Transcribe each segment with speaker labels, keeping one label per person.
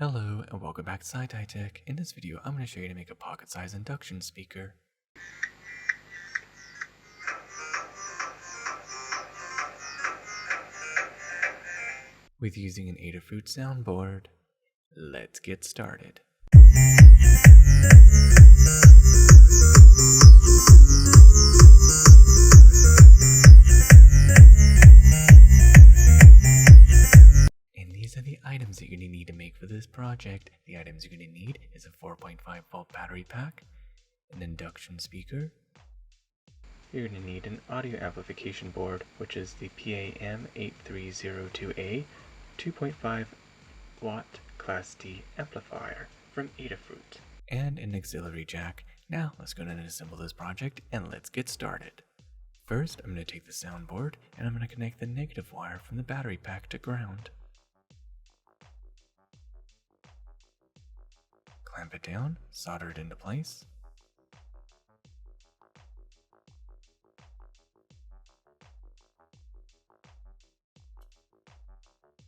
Speaker 1: Hello and welcome back to SciTech. In this video, I'm going to show you how to make a pocket-sized induction speaker. With using an Adafruit soundboard, let's get started. These are the items that you're going to need to make for this project. The items you're going to need is a 4.5 volt battery pack, an induction speaker. You're going to need an audio amplification board, which is the PAM8302A 2.5 watt Class D amplifier from Adafruit, and an auxiliary jack. Now let's go ahead and assemble this project and let's get started. First, I'm going to take the soundboard and I'm going to connect the negative wire from the battery pack to ground. Clamp it down, solder it into place.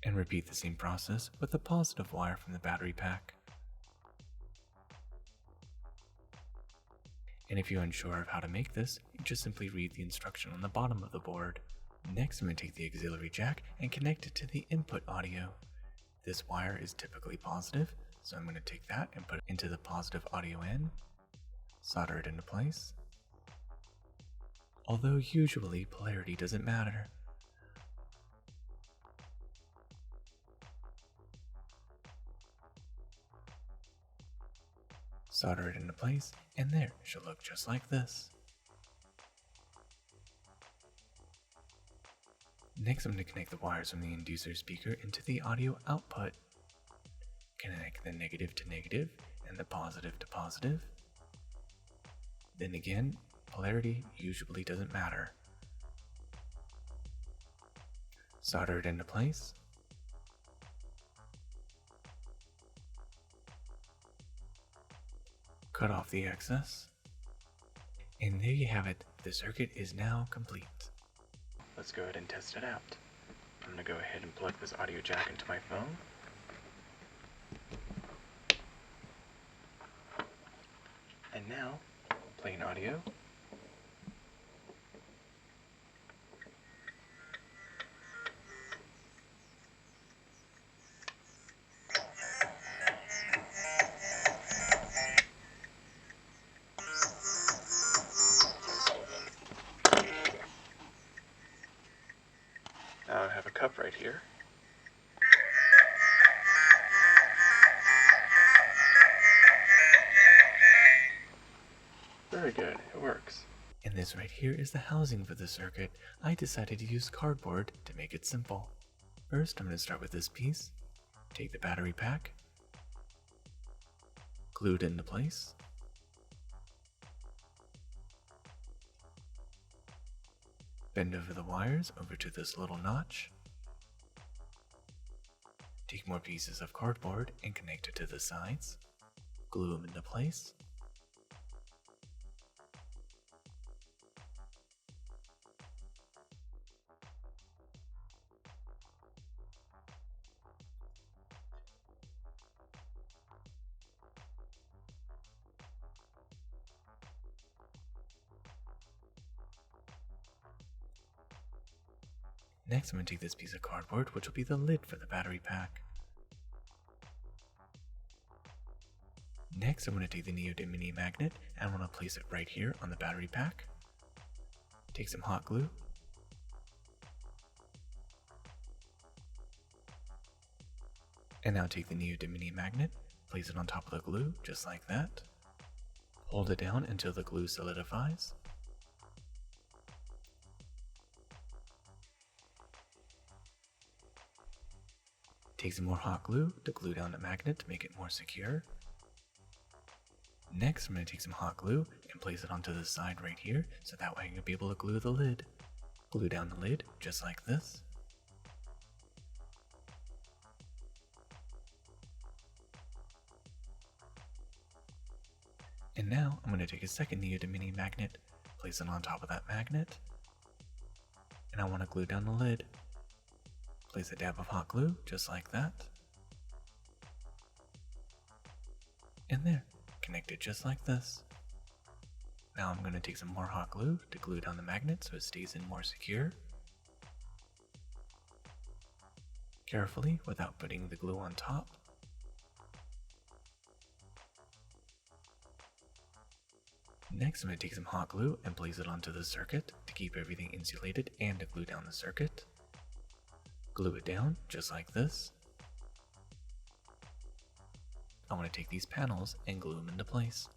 Speaker 1: And repeat the same process with the positive wire from the battery pack. And if you're unsure of how to make this, you just simply read the instruction on the bottom of the board. Next, I'm going to take the auxiliary jack and connect it to the input audio. This wire is typically positive, so I'm going to take that and put it into the positive audio in, solder it into place. Although usually polarity doesn't matter. Solder it into place, and there, it should look just like this. Next, I'm going to connect the wires from the inducer speaker into the audio output. Connect the negative to negative and the positive to positive. Then again, polarity usually doesn't matter. Solder it into place. Cut off the excess. And there you have it. The circuit is now complete. Let's go ahead and test it out. I'm going to go ahead and plug this audio jack into my phone. And now, playing audio. Now I have a cup right here. Very good, it works. And this right here is the housing for the circuit. I decided to use cardboard to make it simple. First, I'm going to start with this piece. Take the battery pack, glue it into place. Bend over the wires over to this little notch. Take more pieces of cardboard and connect it to the sides. Glue them into place. Next, I'm going to take this piece of cardboard, which will be the lid for the battery pack. Next, I'm going to take the neodymium magnet and I'm going to place it right here on the battery pack. Take some hot glue. And now take the neodymium magnet, place it on top of the glue, just like that. Hold it down until the glue solidifies. Take some more hot glue to glue down the magnet to make it more secure. Next, I'm going to take some hot glue and place it onto the side right here, so that way I'm going to be able to glue the lid. Glue down the lid, just like this. And now, I'm going to take a second neodymium magnet, place it on top of that magnet, and I want to glue down the lid. Place a dab of hot glue, just like that. And there, connected just like this. Now I'm going to take some more hot glue to glue down the magnet so it stays in more secure. Carefully without putting the glue on top. Next I'm going to take some hot glue and place it onto the circuit to keep everything insulated and to glue down the circuit. Glue it down just like this. I want to take these panels and glue them into place.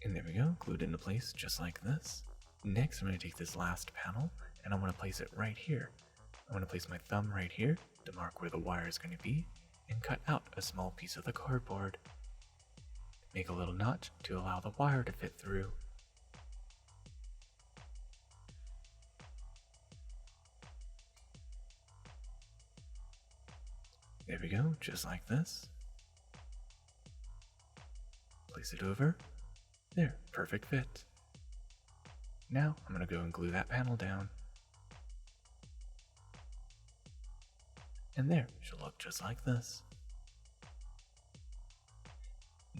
Speaker 1: And there we go, glued into place just like this. Next I'm going to take this last panel and I'm going to place it right here. I'm going to place my thumb right here to mark where the wire is going to be and cut out a small piece of the cardboard. Make a little notch to allow the wire to fit through. There we go, just like this. Place it over. There, perfect fit. Now I'm going to go and glue that panel down. And there, should look just like this.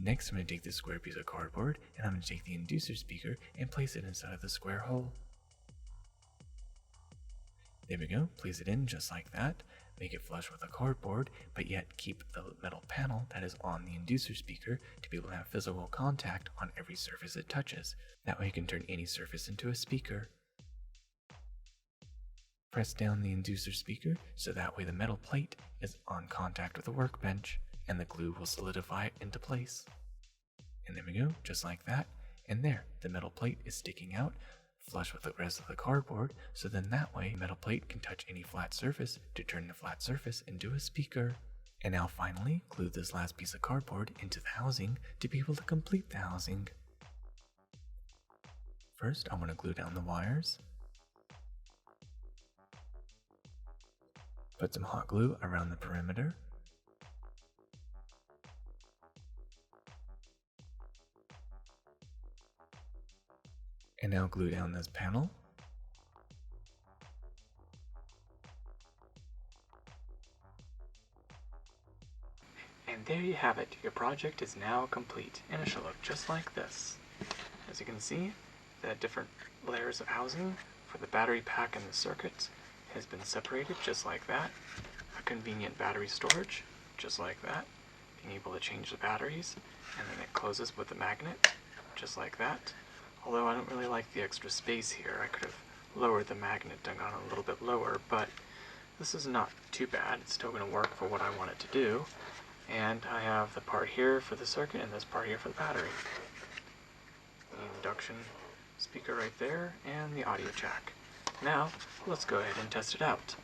Speaker 1: Next I'm going to take this square piece of cardboard and I'm going to take the inducer speaker and place it inside of the square hole. There we go, place it in just like that. Make it flush with the cardboard, but yet keep the metal panel that is on the inducer speaker to be able to have physical contact on every surface it touches. That way you can turn any surface into a speaker. Press down the inducer speaker so that way the metal plate is on contact with the workbench and the glue will solidify it into place. And there we go, just like that. And there, the metal plate is sticking out flush with the rest of the cardboard, so then that way the metal plate can touch any flat surface to turn the flat surface into a speaker. And now finally, glue this last piece of cardboard into the housing to be able to complete the housing. First, I'm going to glue down the wires. Put some hot glue around the perimeter. And now glue down this panel. And there you have it. Your project is now complete, and it should look just like this. As you can see, the different layers of housing for the battery pack and the circuit has been separated just like that. A convenient battery storage, just like that. Being able to change the batteries, and then it closes with the magnet, just like that. Although I don't really like the extra space here, I could have lowered the magnet and gone a little bit lower, but this is not too bad. It's still going to work for what I want it to do. And I have the part here for the circuit and this part here for the battery. The induction speaker right there and the audio jack. Now, let's go ahead and test it out.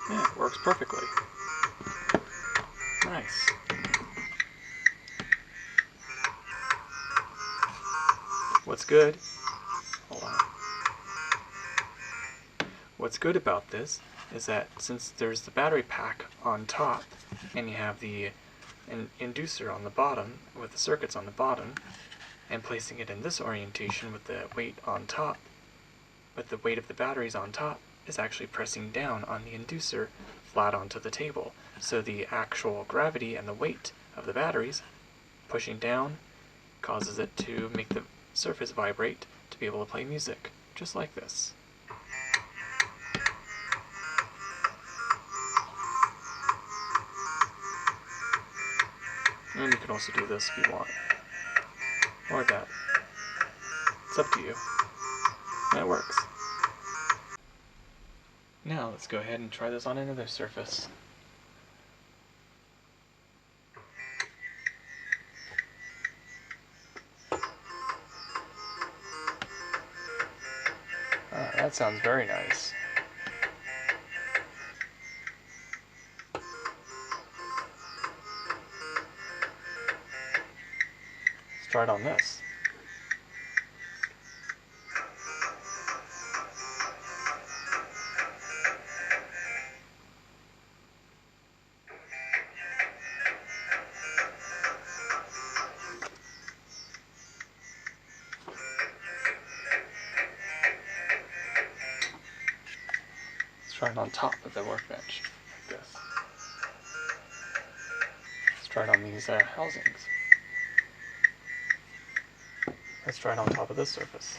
Speaker 1: Yeah, it works perfectly. Nice. What's good? Hold on. What's good about this is that since there's the battery pack on top and you have the inducer on the bottom with the circuits on the bottom, and placing it in this orientation with the weight on top, with the weight of the batteries on top, is actually pressing down on the inducer flat onto the table. So the actual gravity and the weight of the batteries pushing down causes it to make the surface vibrate to be able to play music, just like this. And you can also do this if you want. Or that. It's up to you. And it works. Now let's go ahead and try this on another surface.
Speaker 2: That sounds very nice. Let's try it on this. Try it on top of the workbench, like this. Let's try it on these housings. Let's try it on top of this surface.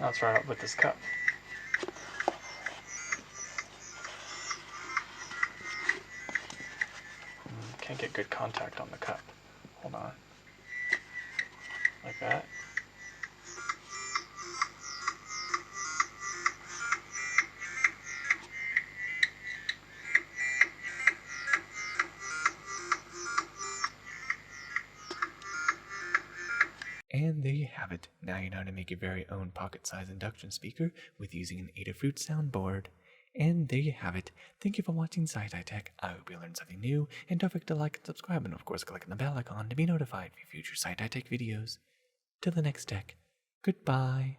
Speaker 2: Now let's try it out with this cup. Can't get good contact on the cup. Hold on. Like that.
Speaker 1: And there you have it. Now you know how to make your very own pocket-sized induction speaker with using an Adafruit soundboard. And there you have it. Thank you for watching Sci-Fi Tech. I hope you learned something new, and don't forget to like and subscribe, and of course click on the bell icon to be notified for future Sci-Fi Tech videos. Till the next tech, goodbye.